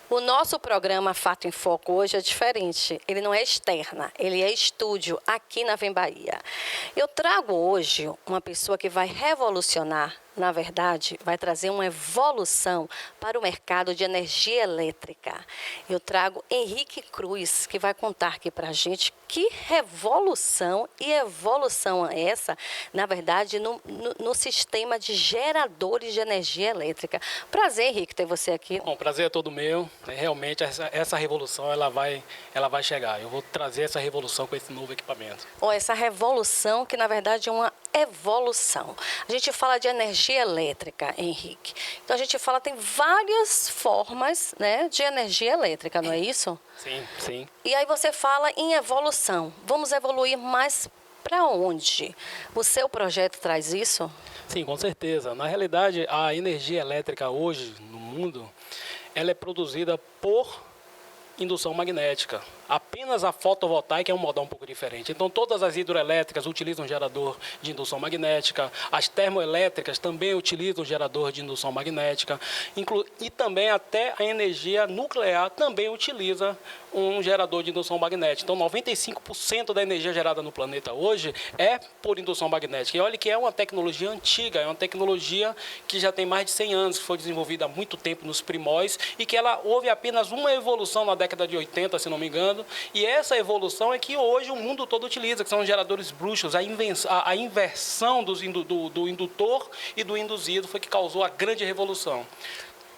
O nosso programa Fato em Foco hoje é diferente. Ele não é externa, ele é estúdio aqui na Vem Bahia. Eu trago hoje uma pessoa que vai revolucionar, na verdade, vai trazer uma evolução para o mercado de energia elétrica. Eu trago Henrique Cruz, que vai contar aqui para a gente que revolução e evolução é essa, na verdade, no sistema de geradores de energia elétrica. Prazer, Henrique, ter você aqui. Bom, o prazer é todo meu. Realmente, essa revolução ela vai chegar. Eu vou trazer essa revolução com esse novo equipamento. Essa revolução que, na verdade, é uma evolução. A gente fala de energia elétrica, Henrique. Então, a gente fala, tem várias formas, né, de energia elétrica, não é isso? Sim, sim. E aí você fala em evolução. Vamos evoluir mais para onde? O seu projeto traz isso? Sim, com certeza. Na realidade, a energia elétrica hoje no mundo, ela é produzida por indução magnética. Apenas a fotovoltaica é um modal um pouco diferente. Então, todas as hidroelétricas utilizam gerador de indução magnética, as termoelétricas também utilizam gerador de indução magnética, e também até a energia nuclear também utiliza um gerador de indução magnética. Então, 95% da energia gerada no planeta hoje é por indução magnética. E olha que é uma tecnologia antiga, é uma tecnologia que já tem mais de 100 anos, que foi desenvolvida há muito tempo nos primórdios e que ela houve apenas uma evolução na década de 80, se não me engano, e essa evolução é que hoje o mundo todo utiliza, que são os geradores bruxos. A inversão do indutor e do induzido foi que causou a grande revolução.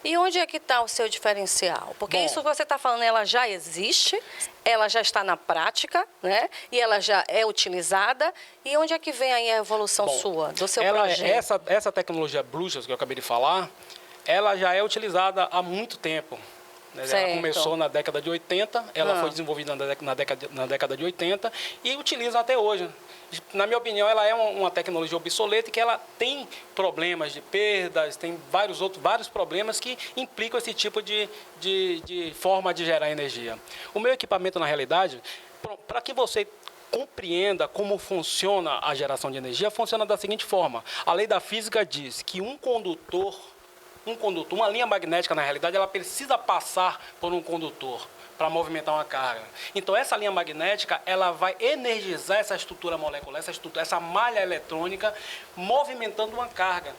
E onde é que está o seu diferencial? Porque isso que você está falando, ela já existe, ela já está na prática, né? E ela já é utilizada. E onde é que vem aí a evolução sua, do seu projeto? Essa tecnologia bruxas que eu acabei de falar, ela já é utilizada há muito tempo. Ela começou na década de 80, ela foi desenvolvida na década de 80 e utiliza até hoje. Na minha opinião, ela é uma tecnologia obsoleta e que ela tem problemas de perdas, tem vários problemas que implicam esse tipo de forma de gerar energia. O meu equipamento, na realidade, para que você compreenda como funciona a geração de energia, funciona da seguinte forma. A lei da física diz que uma linha magnética, na realidade, ela precisa passar por um condutor para movimentar uma carga. Então, essa linha magnética, ela vai energizar essa estrutura molecular, essa malha eletrônica, movimentando uma carga.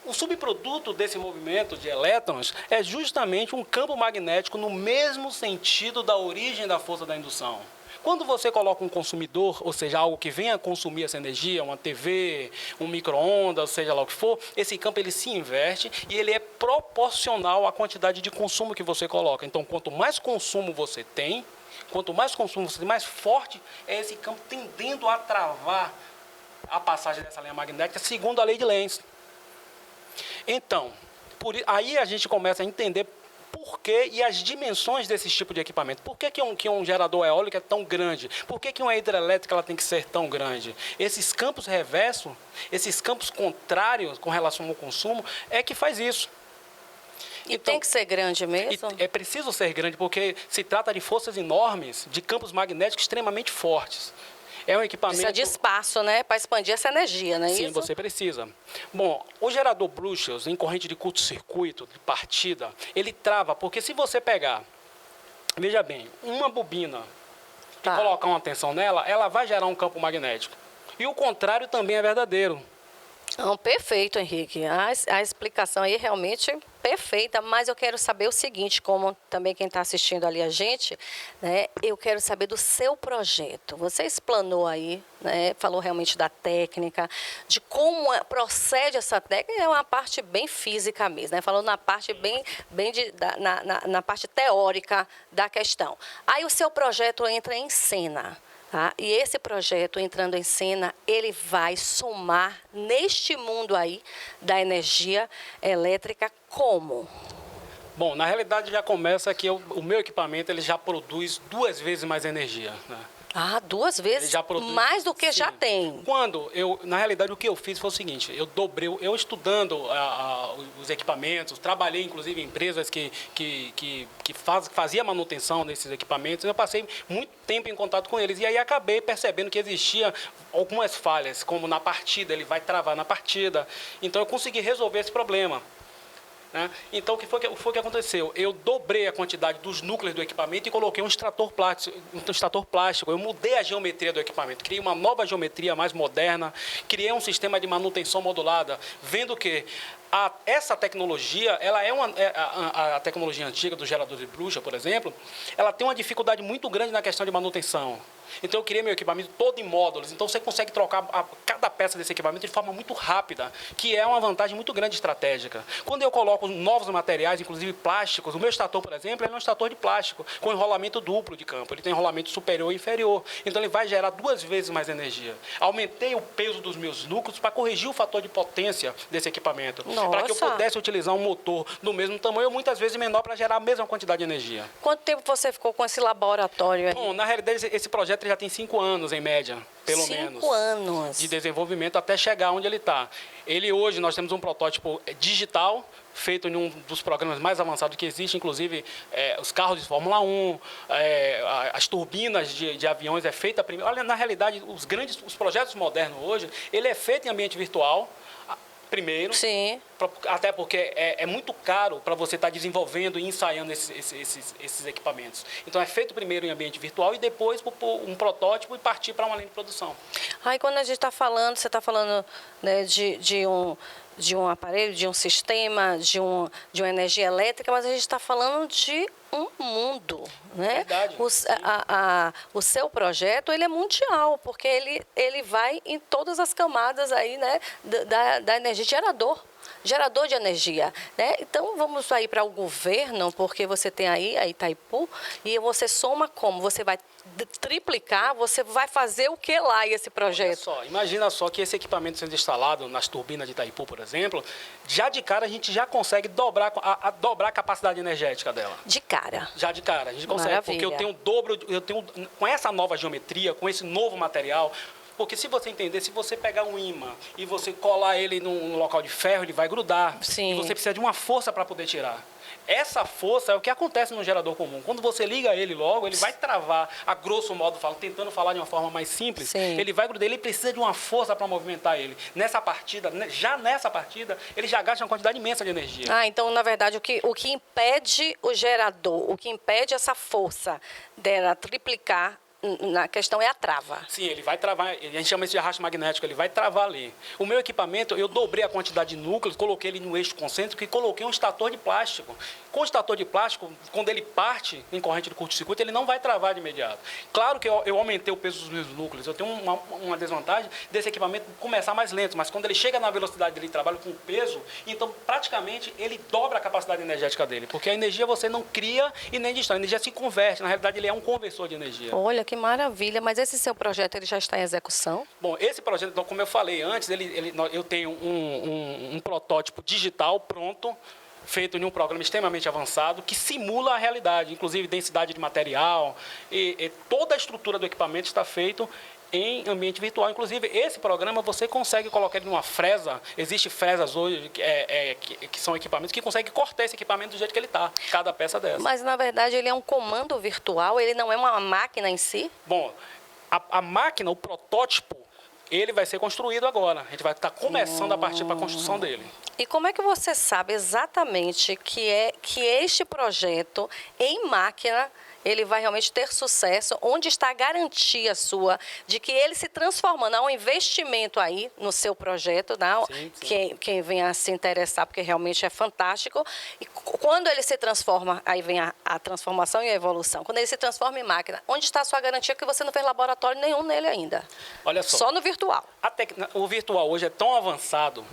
O subproduto desse movimento de elétrons é justamente um campo magnético no mesmo sentido da origem da força da indução. Quando você coloca um consumidor, ou seja, algo que venha consumir essa energia, uma TV, um micro-ondas, seja lá o que for, esse campo ele se inverte e ele é proporcional à quantidade de consumo que você coloca. Então, quanto mais consumo você tem, mais forte é esse campo tendendo a travar a passagem dessa linha magnética, segundo a lei de Lenz. Então, aí a gente começa a entender por que e as dimensões desse tipo de equipamento. Por que um gerador eólico é tão grande? Por que uma hidrelétrica ela tem que ser tão grande? Esses campos reversos, esses campos contrários com relação ao consumo, é que faz isso. E então, tem que ser grande mesmo? É preciso ser grande, porque se trata de forças enormes, de campos magnéticos extremamente fortes. É um equipamento... Precisa de espaço, né? Para expandir essa energia, não é isso? Sim, você precisa. Bom, o gerador Bruxas, em corrente de curto-circuito, de partida, ele trava, porque se você pegar, veja bem, uma bobina e colocar uma tensão nela, ela vai gerar um campo magnético. E o contrário também é verdadeiro. Não, perfeito, Henrique. A explicação aí realmente perfeita, mas eu quero saber o seguinte, como também quem está assistindo ali a gente, né, eu quero saber do seu projeto. Você explanou aí, né, falou realmente da técnica, de como procede essa técnica, é uma parte bem física mesmo, né, falou na parte na parte teórica da questão. Aí o seu projeto entra em cena. Tá? E esse projeto, entrando em cena, ele vai somar neste mundo aí da energia elétrica como? Bom, na realidade já começa que o meu equipamento ele já produz 2 vezes mais energia. Né? Ah, 2 Ele vezes já produz, mais do que sim. já tem. Na realidade, o que eu fiz foi o seguinte, eu estudando os equipamentos, trabalhei inclusive em empresas que fazia manutenção desses equipamentos, eu passei muito tempo em contato com eles, e aí acabei percebendo que existia algumas falhas, como na partida, ele vai travar na partida, então eu consegui resolver esse problema. Né? Então, o que foi que aconteceu? Eu dobrei a quantidade dos núcleos do equipamento e coloquei um extrator plástico. Eu mudei a geometria do equipamento, criei uma nova geometria mais moderna, criei um sistema de manutenção modulada, vendo que essa tecnologia, ela a tecnologia antiga do gerador de bruxa, por exemplo, ela tem uma dificuldade muito grande na questão de manutenção. Então, eu criei meu equipamento todo em módulos. Então, você consegue trocar cada peça desse equipamento de forma muito rápida, que é uma vantagem muito grande estratégica. Quando eu coloco novos materiais, inclusive plásticos, o meu estator, por exemplo, é um estator de plástico, com enrolamento duplo de campo. Ele tem enrolamento superior e inferior. Então, ele vai gerar 2 vezes mais energia. Aumentei o peso dos meus núcleos para corrigir o fator de potência desse equipamento. Para que eu pudesse utilizar um motor do mesmo tamanho, ou muitas vezes menor, para gerar a mesma quantidade de energia. Quanto tempo você ficou com esse laboratório aí? Bom, na realidade, esse projeto já tem 5 anos, em média, pelo menos. 5 anos. De desenvolvimento até chegar onde ele está. Hoje, nós temos um protótipo digital, feito em um dos programas mais avançados que existe, inclusive os carros de Fórmula 1, as turbinas de aviões é feita primeiro. Olha, na realidade, os projetos modernos hoje, ele é feito em ambiente virtual, primeiro. Sim. Até porque é muito caro para você estar desenvolvendo e ensaiando esses equipamentos. Então, é feito primeiro em ambiente virtual e depois um protótipo e partir para uma linha de produção. Aí, quando a gente está falando, você está falando, né, de um aparelho, de um sistema, de uma energia elétrica, mas a gente está falando de um mundo, né? Verdade. O seu projeto, ele é mundial, porque ele vai em todas as camadas aí, né, da energia, gerador de energia, né? Então, vamos aí para o governo, porque você tem aí a Itaipu, e você soma como? Você vai triplicar, você vai fazer o que lá esse projeto? Imagina só que esse equipamento sendo instalado nas turbinas de Itaipu, por exemplo, já de cara a gente já consegue dobrar a capacidade energética dela. De cara? Já de cara, a gente consegue, Maravilha. porque eu tenho com essa nova geometria, com esse novo material. Porque se você entender, se você pegar um ímã e você colar ele num local de ferro, ele vai grudar. Sim. E você precisa de uma força para poder tirar. Essa força é o que acontece no gerador comum. Quando você liga ele logo, ele vai travar, a grosso modo, tentando falar de uma forma mais simples. Sim. Ele vai grudar, ele precisa de uma força para movimentar ele. Já nessa partida, ele já gasta uma quantidade imensa de energia. Então, na verdade, o que impede o gerador, o que impede essa força dela triplicar, na questão é a trava. Sim, ele vai travar, a gente chama isso de arrasto magnético, ele vai travar ali. O meu equipamento, eu dobrei a quantidade de núcleos, coloquei ele no eixo concêntrico e coloquei um estator de plástico. Com o estator de plástico, quando ele parte em corrente de curto-circuito, ele não vai travar de imediato. Claro que eu aumentei o peso dos meus núcleos, eu tenho uma desvantagem desse equipamento começar mais lento, mas quando ele chega na velocidade dele, trabalha com peso, então praticamente ele dobra a capacidade energética dele, porque a energia você não cria e nem destrói, a energia se converte, na realidade ele é um conversor de energia. Olha, que maravilha, mas esse seu projeto ele já está em execução? Bom, esse projeto, como eu falei antes, eu tenho um protótipo digital pronto, feito em um programa extremamente avançado, que simula a realidade, inclusive densidade de material, e toda a estrutura do equipamento está feito em ambiente virtual. Inclusive, esse programa você consegue colocar ele numa fresa. Existem fresas hoje que são equipamentos que conseguem cortar esse equipamento do jeito que ele está, cada peça dessa. Mas, na verdade, ele é um comando virtual, ele não é uma máquina em si? Bom, a máquina, o protótipo, ele vai ser construído agora. A gente vai estar começando a partir para a construção dele. E como é que você sabe exatamente que este projeto em máquina ele vai realmente ter sucesso? Onde está a garantia sua de que ele se transformando? Há um investimento aí no seu projeto, né? Sim. Quem venha a se interessar, porque realmente é fantástico. E quando ele se transforma, aí vem a transformação e a evolução. Quando ele se transforma em máquina, onde está a sua garantia que você não fez laboratório nenhum nele ainda? Olha só no virtual. O virtual hoje é tão avançado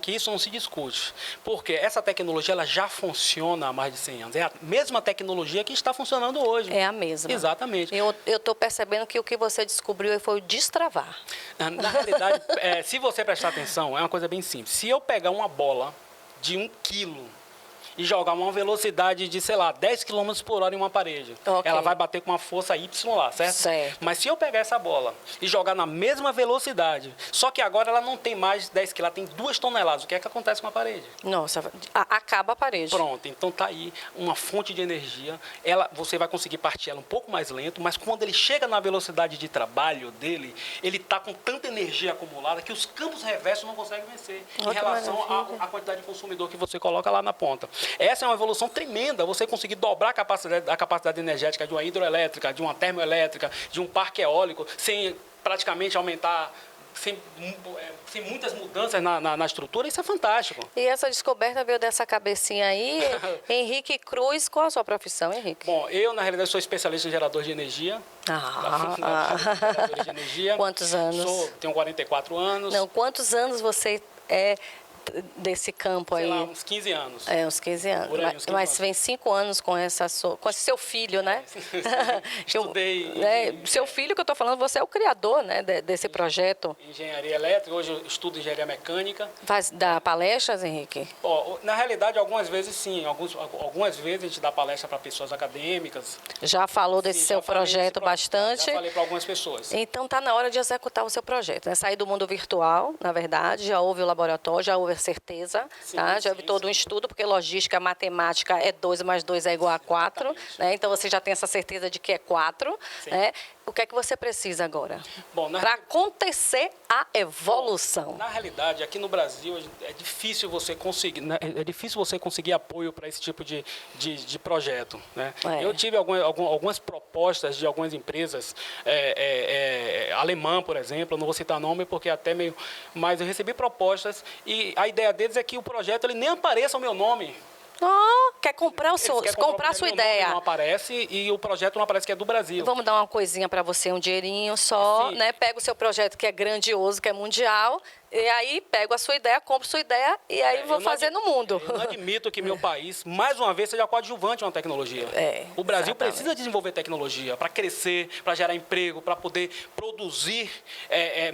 que isso não se discute. Porque essa tecnologia ela já funciona há mais de 100 anos. É a mesma tecnologia que está funcionando hoje. É a mesma. Exatamente. Eu estou percebendo que o que você descobriu foi o destravar. Na realidade, se você prestar atenção, é uma coisa bem simples. Se eu pegar uma bola de 1 quilo e jogar uma velocidade de, sei lá, 10 km por hora em uma parede. Ok. Ela vai bater com uma força Y lá, certo? Certo. Mas se eu pegar essa bola e jogar na mesma velocidade, só que agora ela não tem mais 10 kg, ela tem 2 toneladas, o que é que acontece com a parede? Nossa, acaba a parede. Pronto, então tá aí uma fonte de energia. Você vai conseguir partir ela um pouco mais lento, mas quando ele chega na velocidade de trabalho dele, ele está com tanta energia acumulada que os campos reversos não conseguem vencer em relação à quantidade de consumidor que você coloca lá na ponta. Essa é uma evolução tremenda, você conseguir dobrar a capacidade energética de uma hidroelétrica, de uma termoelétrica, de um parque eólico, sem praticamente aumentar, sem muitas mudanças na estrutura, isso é fantástico. E essa descoberta veio dessa cabecinha aí. Henrique Cruz, qual a sua profissão, Henrique? Bom, eu, na realidade, sou especialista em gerador de energia. Gerador de energia. Quantos anos? Tenho 44 anos. Não, quantos anos você é desse campo aí? Sei lá, uns 15 anos. Uns 15 anos. Por aí, uns 15 mas anos. Vem 5 anos com esse seu filho, né? Estudei. Seu filho que eu estou falando, você é o criador, né, desse projeto. Engenharia elétrica, hoje eu estudo engenharia mecânica. Faz dar palestras, Henrique? Na realidade, algumas vezes sim. Algumas vezes a gente dá palestra para pessoas acadêmicas. Já falou desse seu projeto bastante? Já falei para algumas pessoas. Então está na hora de executar o seu projeto, né? Sair do mundo virtual, na verdade, já houve o laboratório, já houve a certeza, tá? Já houve todo um estudo, porque logística, matemática é 2 mais 2 é igual a 4, né? Então você já tem essa certeza de que é 4, né? O que é que você precisa agora? Para acontecer a evolução. Na realidade, aqui no Brasil é difícil você conseguir, né? É difícil você conseguir apoio para esse tipo de projeto, né? Eu tive algumas propostas de algumas empresas, alemã, por exemplo, eu não vou citar nome porque é até meio, mas eu recebi propostas e a ideia deles é que o projeto ele nem apareça o meu nome. Quer comprar comprar a sua ideia. Não aparece e o projeto não aparece que é do Brasil. Vamos dar uma coisinha para você, um dinheirinho só, né? Pega o seu projeto que é grandioso, que é mundial, e aí pego a sua ideia, compro sua ideia e aí vou fazer no mundo. Eu não admito que meu país, mais uma vez, seja coadjuvante em uma tecnologia. O Brasil precisa desenvolver tecnologia para crescer, para gerar emprego, para poder produzir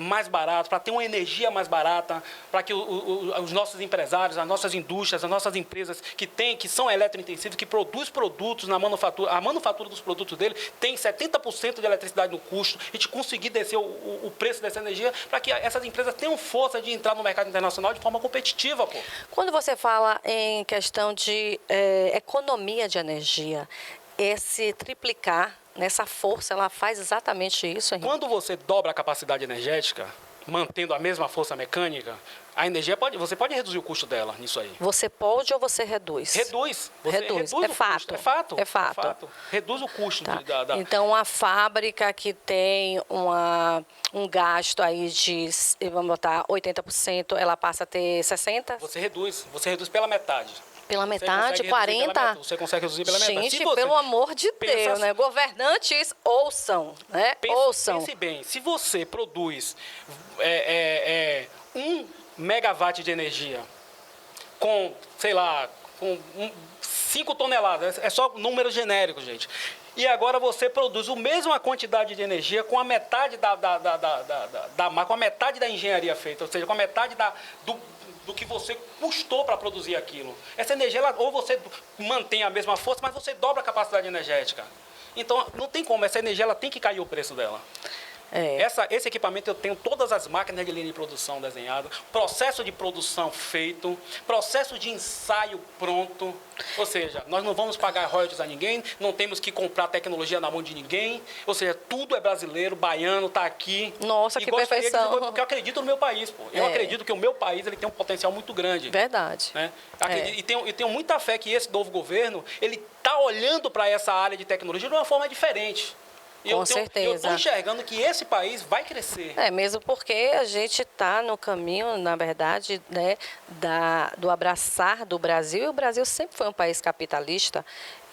mais barato, para ter uma energia mais barata, para que os nossos empresários, as nossas indústrias, as nossas empresas que são eletrointensivas, que produzem produtos na manufatura, a manufatura dos produtos dele tem 70% de eletricidade no custo, a gente conseguir descer o preço dessa energia para que essas empresas tenham força de entrar no mercado internacional de forma competitiva, pô. Quando você fala em questão de economia de energia, esse triplicar nessa força, ela faz exatamente isso, Henrique? Quando você dobra a capacidade energética, mantendo a mesma força mecânica, a energia você pode reduzir o custo dela nisso aí. Você pode ou você reduz? Reduz. Reduz. É fato. É fato. É fato. Reduz o custo. Tá. Então, uma fábrica que tem um gasto aí de, vamos botar, 80%, ela passa a ter 60%? Você reduz pela metade. Pela metade, 40%? Você consegue reduzir pela metade. Gente, pelo amor de Deus, né? Governantes, ouçam, né? Ouçam. Pense bem, se você produz 1 megawatt de energia com, sei lá, com 5 toneladas, é só número genérico, gente. E agora você produz a mesma quantidade de energia com a metade com a metade da engenharia feita, ou seja, com a metade do que você custou para produzir aquilo. Essa energia, ou você mantém a mesma força, mas você dobra a capacidade energética. Então, não tem como, essa energia ela tem que cair o preço dela. Esse equipamento eu tenho todas as máquinas de linha de produção desenhadas, processo de produção feito, processo de ensaio pronto. Ou seja, nós não vamos pagar royalties a ninguém, não temos que comprar tecnologia na mão de ninguém. Ou seja, tudo é brasileiro, baiano, está aqui. Nossa, que perfeição. Porque eu acredito no meu país, pô. Eu acredito que o meu país ele tem um potencial muito grande. Verdade. Né? E tenho muita fé que esse novo governo ele está olhando para essa área de tecnologia de uma forma diferente. Com certeza. Eu estou enxergando que esse país vai crescer. Mesmo porque a gente está no caminho, na verdade, né, do abraçar do Brasil. E o Brasil sempre foi um país capitalista.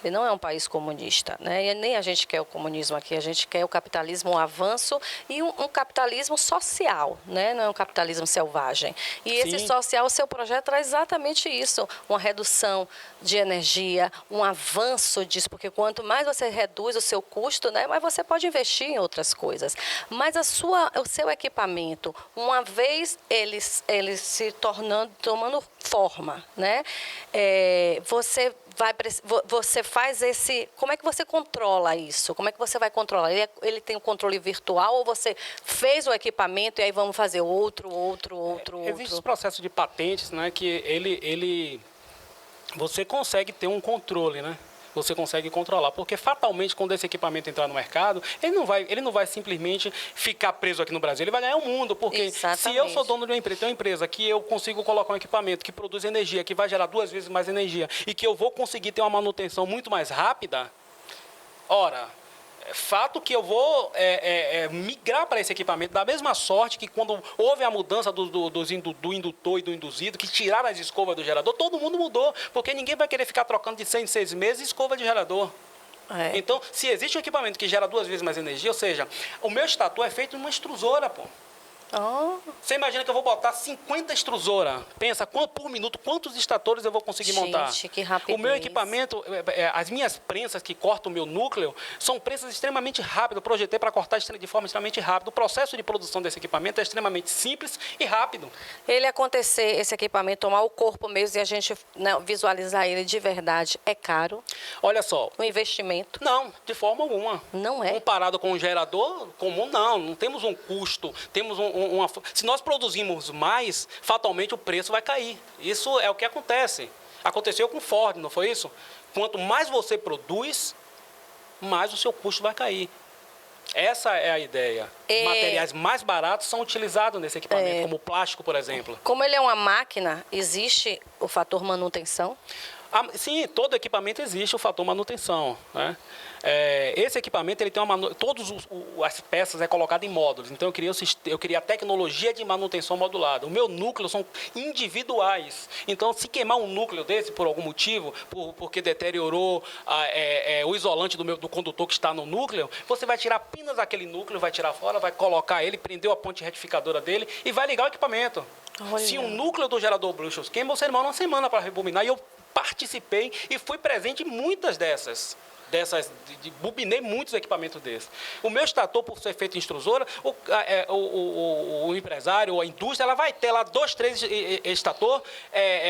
Ele não é um país comunista, né? E nem a gente quer o comunismo aqui, a gente quer o capitalismo, um avanço e um capitalismo social, né? Não é um capitalismo selvagem. E esse Sim. social, o seu projeto traz exatamente isso, uma redução de energia, um avanço disso, porque quanto mais você reduz o seu custo, né, mais você pode investir em outras coisas. Mas o seu equipamento, uma vez ele se tomando forma, né, você faz esse... Como é que você controla isso? Como é que você vai controlar? Ele tem um controle virtual ou você fez o equipamento e aí vamos fazer outro? Existe esse processo de patentes, né, que você consegue ter um controle, né? Você consegue controlar, porque fatalmente quando esse equipamento entrar no mercado, ele não vai simplesmente ficar preso aqui no Brasil, ele vai ganhar o mundo, porque se eu sou dono de uma empresa, tenho uma empresa que eu consigo colocar um equipamento que produz energia, que vai gerar 2 vezes mais energia e que eu vou conseguir ter uma manutenção muito mais rápida, ora, é fato que eu vou migrar para esse equipamento da mesma sorte que quando houve a mudança do indutor e do induzido, que tiraram as escovas do gerador, todo mundo mudou, porque ninguém vai querer ficar trocando de 6 em 6 meses escova de gerador. Então, se existe um equipamento que gera 2 vezes mais energia, ou seja, o meu extrator é feito numa extrusora, pô. Você imagina que eu vou botar 50 extrusoras. Pensa, por minuto, quantos extratores eu vou conseguir montar? Que rapidez. O meu equipamento, as minhas prensas que cortam o meu núcleo, são prensas extremamente rápidas. Eu projetei para cortar de forma extremamente rápida. O processo de produção desse equipamento é extremamente simples e rápido. Ele acontecer, esse equipamento, tomar o corpo mesmo e a gente, né, visualizar ele de verdade, é caro? Olha só. Um investimento? Não, de forma alguma. Não é? Comparado com um gerador comum, não temos um custo, temos se nós produzimos mais, fatalmente o preço vai cair. Isso é o que acontece. Aconteceu com Ford, não foi isso? Quanto mais você produz, mais o seu custo vai cair. Essa é a ideia. Materiais mais baratos são utilizados nesse equipamento, como o plástico, por exemplo. Como ele é uma máquina, existe o fator manutenção? Sim, todo equipamento existe o fator manutenção, né? Esse equipamento ele tem todas as peças colocadas em módulos. Então eu queria a tecnologia de manutenção modulada. O meu núcleo são individuais. Então se queimar um núcleo desse por algum motivo, porque deteriorou o isolante do condutor que está no núcleo, você vai tirar apenas aquele núcleo, vai tirar fora, vai colocar ele, prender a ponte retificadora dele e vai ligar o equipamento. Olha. Se um núcleo do gerador Bluetooth queima, você demora uma semana para rebobinar. E eu participei e fui presente em muitas dessas, bobinei muitos equipamentos desses. O meu extrator, por ser feito em extrusora, o empresário, a indústria, ela vai ter lá 2, 3 extrator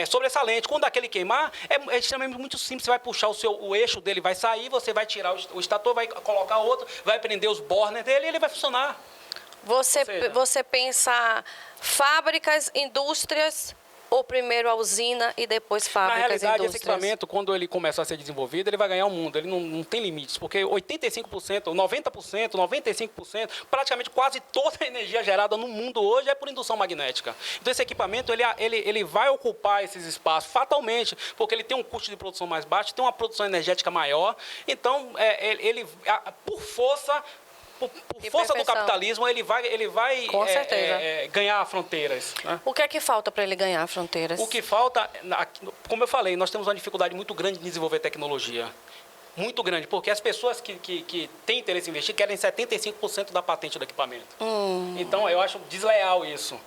sobressalente. Quando aquele queimar, é extremamente muito simples. Você vai puxar o eixo dele, vai sair, você vai tirar o extrator, vai colocar outro, vai prender os burners dele e ele vai funcionar. Você pensa fábricas, indústrias... Ou primeiro a usina e depois fábricas e indústrias? Na realidade, esse equipamento, quando ele começar a ser desenvolvido, ele vai ganhar o mundo. Ele não tem limites, porque 85%, 90%, 95%, praticamente quase toda a energia gerada no mundo hoje é por indução magnética. Então, esse equipamento, ele vai ocupar esses espaços fatalmente, porque ele tem um custo de produção mais baixo, tem uma produção energética maior. Então, por força... Por força do capitalismo, ele vai ganhar fronteiras. Né? O que é que falta para ele ganhar fronteiras? O que falta, como eu falei, nós temos uma dificuldade muito grande de desenvolver tecnologia. Muito grande, porque as pessoas que têm interesse em investir querem 75% da patente do equipamento. Então, eu acho desleal isso.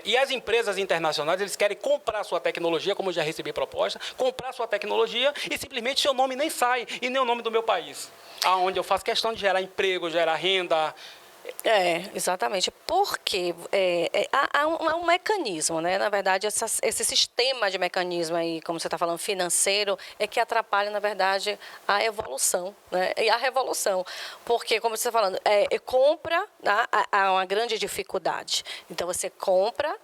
E as empresas internacionais, eles querem comprar sua tecnologia, como eu já recebi proposta, comprar sua tecnologia e simplesmente seu nome nem sai, e nem o nome do meu país. Aonde eu faço questão de gerar emprego, gerar renda. Exatamente. Porque há um mecanismo, né? Na verdade, esse sistema de mecanismo aí, como você está falando, financeiro, é que atrapalha, na verdade, a evolução, né? E a revolução. Porque, como você está falando, compra, há uma grande dificuldade. Então, você compra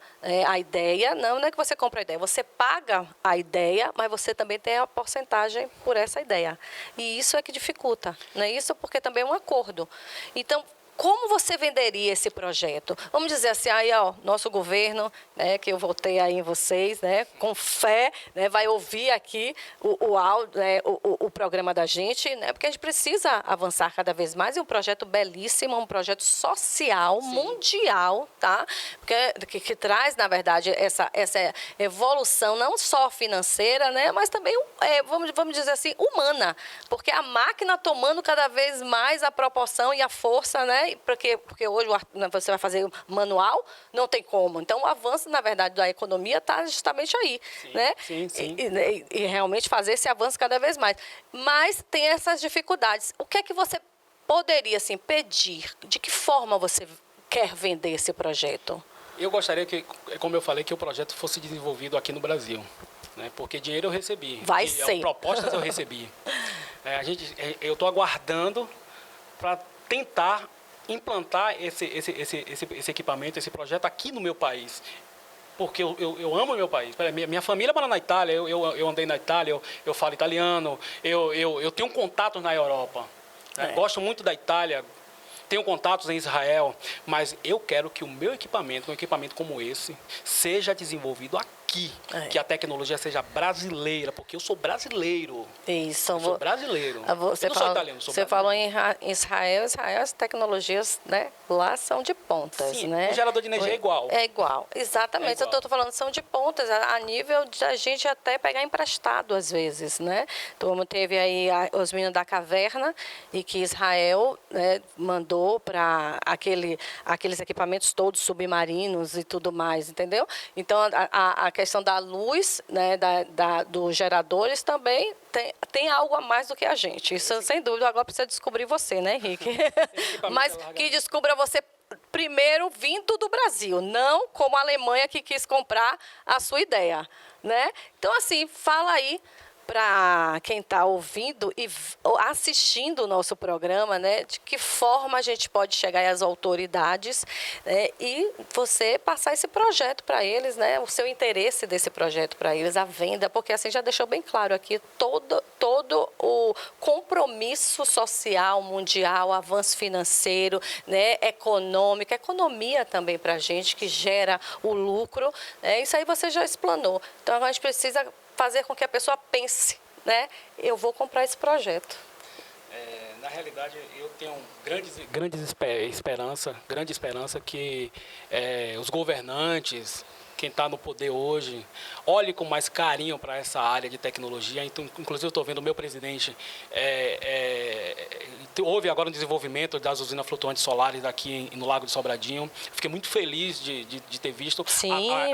a ideia, não é que você compra a ideia, você paga a ideia, mas você também tem a porcentagem por essa ideia. E isso é que dificulta, não é isso? Porque também é um acordo. Então, como você venderia esse projeto? Vamos dizer assim, aí, ó, nosso governo, né, que eu votei aí em vocês, né, com fé, né, vai ouvir aqui o programa da gente, né, porque a gente precisa avançar cada vez mais. É um projeto belíssimo, um projeto social, mundial, tá? Porque, que traz, na verdade, essa evolução não só financeira, né, mas também, vamos dizer assim, humana, porque a máquina tomando cada vez mais a proporção e a força, né, porque hoje você vai fazer manual, não tem como. Então, o avanço, na verdade, da economia está justamente aí, né? Sim. E realmente fazer esse avanço cada vez mais. Mas tem essas dificuldades. O que é que você poderia, assim, pedir? De que forma você quer vender esse projeto? Eu gostaria que, como eu falei, que o projeto fosse desenvolvido aqui no Brasil, né? Porque dinheiro eu recebi. Vai ser. Propostas eu recebi. Eu estou aguardando para tentar implantar esse equipamento, esse projeto aqui no meu país. Porque eu amo o meu país. Minha família mora na Itália, eu andei na Itália, eu falo italiano, eu tenho contatos na Europa. Né? Gosto muito da Itália, tenho contatos em Israel, mas eu quero que o meu equipamento, um equipamento como esse, seja desenvolvido aqui. Que a tecnologia seja brasileira, porque eu sou brasileiro. Isso. Eu sou brasileiro. Você eu não sou italiano, sou Você brasileiro. falou em Israel, as tecnologias, né, lá são de pontas, Sim, né? o gerador de energia é igual. É igual, exatamente. É igual. Eu estou falando, são de pontas, a nível de a gente até pegar emprestado às vezes, né? Como teve aí os meninos da caverna e que Israel, né, mandou para aqueles equipamentos todos submarinos e tudo mais, entendeu? Então, a questão da luz, né, dos geradores também tem algo a mais do que a gente. Isso, sem dúvida, agora precisa descobrir você, né, Henrique? Mas que descubra você primeiro vindo do Brasil, não como a Alemanha que quis comprar a sua ideia, né? Então, assim, fala aí para quem está ouvindo e assistindo o nosso programa, né, de que forma a gente pode chegar às autoridades, né, e você passar esse projeto para eles, né, o seu interesse desse projeto para eles, a venda, porque assim já deixou bem claro aqui todo o compromisso social mundial, avanço financeiro, né, econômico, economia também para a gente, que gera o lucro, né, isso aí você já explanou. Então, a gente precisa fazer com que a pessoa pense, né? Eu vou comprar esse projeto. Na realidade, eu tenho grande esperança que os governantes, quem está no poder hoje, olhe com mais carinho para essa área de tecnologia. Então, inclusive, eu estou vendo o meu presidente, houve agora um desenvolvimento das usinas flutuantes solares aqui no Lago de Sobradinho. Fiquei muito feliz de ter visto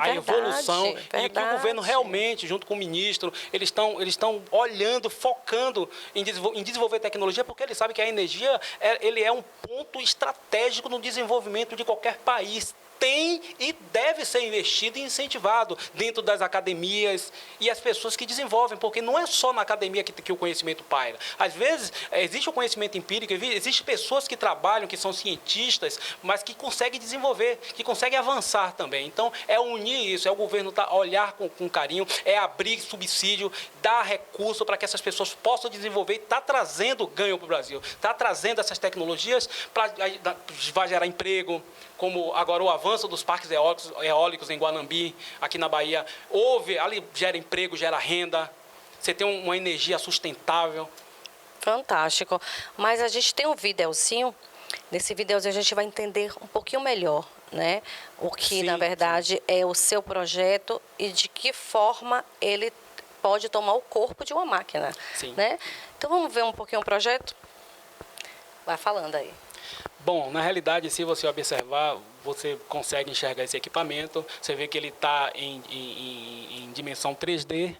a evolução e que o governo realmente, junto com o ministro, eles estão olhando, focando em desenvolver tecnologia, porque eles sabem que a energia ele é um ponto estratégico no desenvolvimento de qualquer país. Tem e deve ser investido e incentivado dentro das academias e as pessoas que desenvolvem, porque não é só na academia que o conhecimento paira. Às vezes, existe o conhecimento empírico, existem pessoas que trabalham, que são cientistas, mas que conseguem desenvolver, que conseguem avançar também. Então, é unir isso, é o governo olhar com carinho, é abrir subsídio, dar recurso para que essas pessoas possam desenvolver e está trazendo ganho para o Brasil, está trazendo essas tecnologias, vai gerar emprego, como agora o avanço dos parques eólicos em Guanambi, aqui na Bahia, ali gera emprego, gera renda, você tem uma energia sustentável. Fantástico. Mas a gente tem um videozinho, nesse videozinho a gente vai entender um pouquinho melhor, né? O que, na verdade, é o seu projeto e de que forma ele pode tomar o corpo de uma máquina, né? Então, vamos ver um pouquinho o projeto? Vai falando aí. Bom, na realidade, se você observar, você consegue enxergar esse equipamento. Você vê que ele está em dimensão 3D.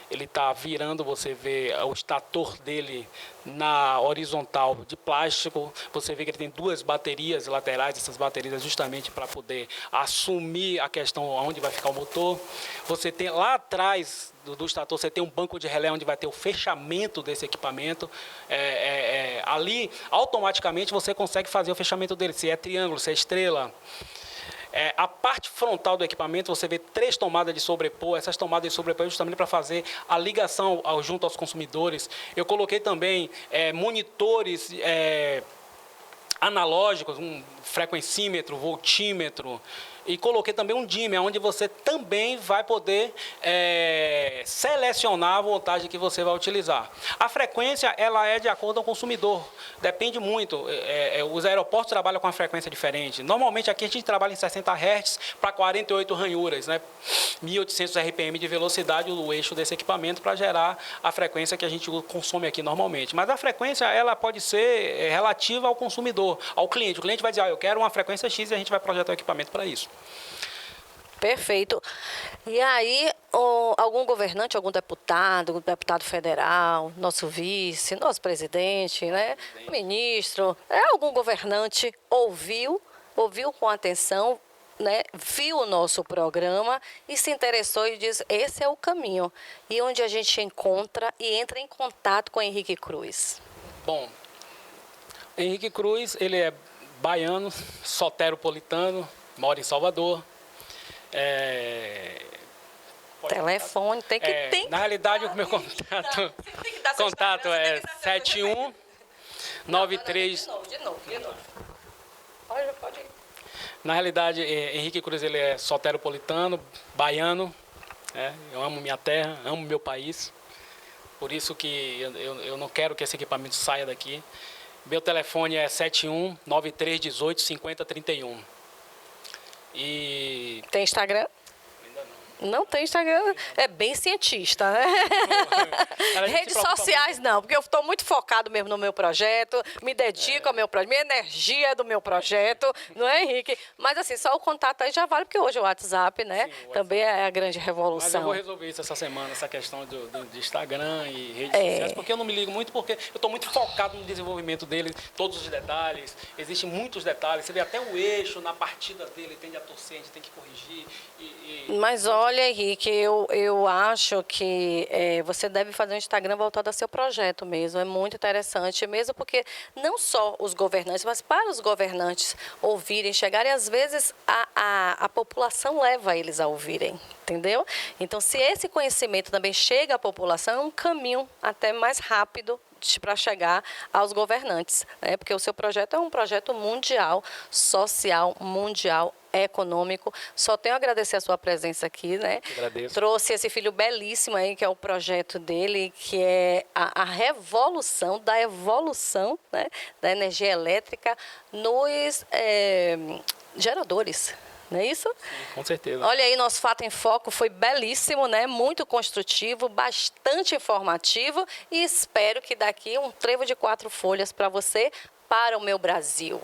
Ele está virando, você vê o estator dele na horizontal de plástico. Você vê que ele tem duas baterias laterais, essas baterias justamente para poder assumir a questão onde vai ficar o motor. Você tem lá atrás do estator, você tem um banco de relé onde vai ter o fechamento desse equipamento. Ali, automaticamente, você consegue fazer o fechamento dele, se é triângulo, se é estrela. A parte frontal do equipamento, você vê 3 tomadas de sobrepor. Essas tomadas de sobrepor é justamente para fazer a ligação junto aos consumidores. Eu coloquei também monitores analógicos, um frequencímetro, voltímetro, e coloquei também um dimmer, onde você também vai poder selecionar a voltagem que você vai utilizar. A frequência, ela é de acordo com o consumidor, depende muito. Os aeroportos trabalham com uma frequência diferente. Normalmente aqui a gente trabalha em 60 Hz para 48 ranhuras, né? 1.800 RPM de velocidade, o eixo desse equipamento, para gerar a frequência que a gente consome aqui normalmente. Mas a frequência, ela pode ser relativa ao consumidor, ao cliente. O cliente vai dizer, eu quero uma frequência X, e a gente vai projetar o equipamento para isso. Perfeito. E aí, algum governante, algum deputado federal, nosso vice, nosso presidente, né, ministro, algum governante ouviu com atenção, né, viu o nosso programa e se interessou e diz, esse é o caminho. E onde a gente encontra e entra em contato com Henrique Cruz? Bom, Henrique Cruz, ele é baiano, soteropolitano, mora em Salvador. Telefone, tem na realidade, o meu contato é 7193. De novo. Pode ir. Na realidade, Henrique Cruz, ele é soteropolitano, baiano. Eu amo minha terra, amo meu país. Por isso que eu não quero que esse equipamento saia daqui. Meu telefone é 7193185031. E... Tem Instagram? Ainda não tem Instagram. É bem cientista, né? Redes sociais não, porque eu estou muito focado mesmo no meu projeto, me dedico ao meu projeto, minha energia é do meu projeto, não é, Henrique? Mas assim, só o contato aí já vale, porque hoje o WhatsApp, né? Sim, o WhatsApp também é a grande revolução. Mas eu vou resolver isso essa semana, essa questão de Instagram e redes sociais, porque eu não me ligo muito, porque eu estou muito focado no desenvolvimento dele, todos os detalhes, existem muitos detalhes, você vê até o eixo na partida dele, tende a torcer, a gente tem que corrigir. Mas olha, Henrique, eu acho que você deve fazer um Instagram voltado ao seu projeto mesmo. É muito interessante mesmo, porque não só os governantes, mas para os governantes ouvirem, chegarem, às vezes a população leva eles a ouvirem, entendeu? Então, se esse conhecimento também chega à população, é um caminho até mais rápido para chegar aos governantes, né? Porque o seu projeto é um projeto mundial, social, mundial, econômico. Só tenho a agradecer a sua presença aqui, né? Agradeço. Trouxe esse filho belíssimo aí, que é o projeto dele, que é a revolução da evolução, né, da energia elétrica nos geradores. Não é isso? Sim, com certeza. Olha aí, nosso Fato em Foco foi belíssimo, né? Muito construtivo, bastante informativo, e espero que daqui um trevo de 4 folhas para você, para o meu Brasil.